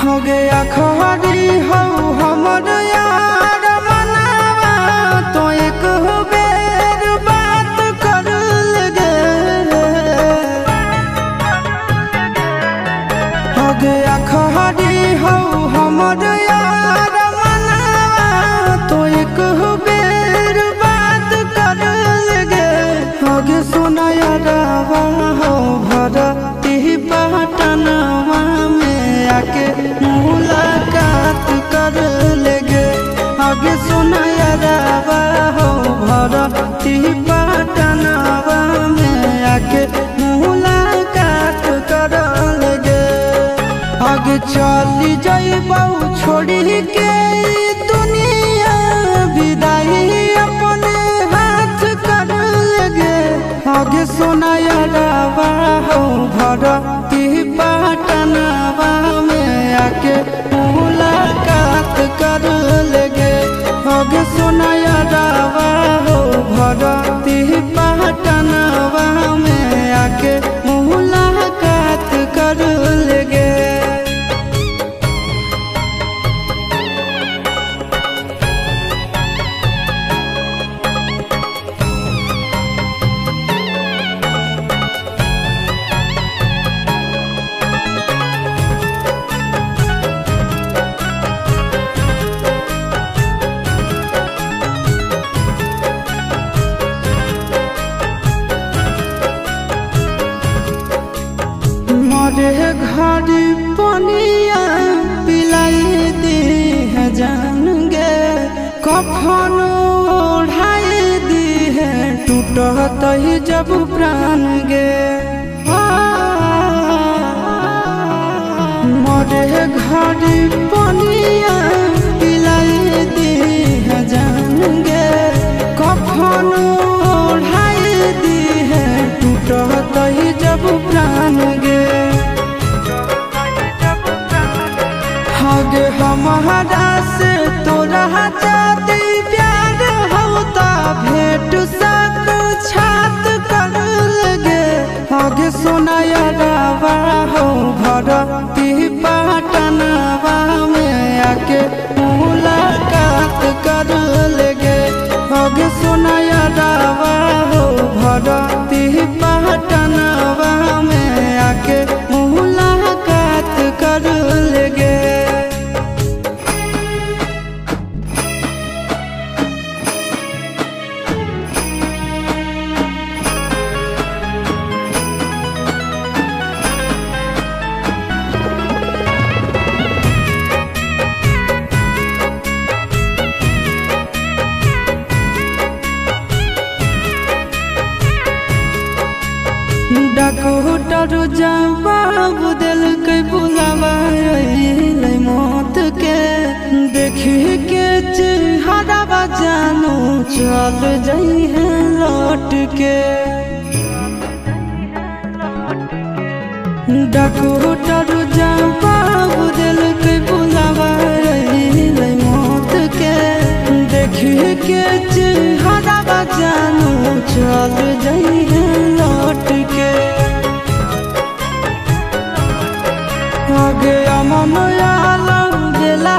हो गया खरी हो हमर यार मनावा तो एक बेर बात कर लगे। हो गया खरी हो हमर यार मनावा तो एक बेर बात कर लगे। हो गे सोना यारवा हो भरती पटनवा में आके मुलाकात कर लेगे। आगे सुना यारवा हो भरती पटनवा में आके मुलाकात कर लेगे। आगे चली जाइबौ छोड़ी के दुनिया विदाई अपने हाथ कर लेगे। आगे सुना यारवा हो भरती पटनवा में आके मुलाकात कर लेगे। आगे सुना यारवा हो भरती पटनवा में आके मुलाकात कर लेगे। मरे घड़ी पनिया पिलाई दी है जान गे। कफन ओढ़ाई दी है टूटत ही जब प्राण गे। मरे घड़ी पनिया पिलाई दी है जान गे। कफन ओढ़ाई दी है टूटत ही जब प्राण गे। आगे हमारा से तोरा जाती प्यार होता भेंट साक्षात कर लगे। आगे सोना यारवा हो भरती पटनवा में आके मुलाकात कर लेगे। आगे सोना यारवा हो भरती पटनवा में आके मुलाकात कर लेगे। डॉक्टर जवाब दिल के बुलावा मौत के। देखी के चेहरा जानू चल जाई है लौट के। डॉक्टर जवाब दिल के बुलावा मौत के। देखी के चेहरा जानू चल जाई है लौट के। आगे अमन आलम गेला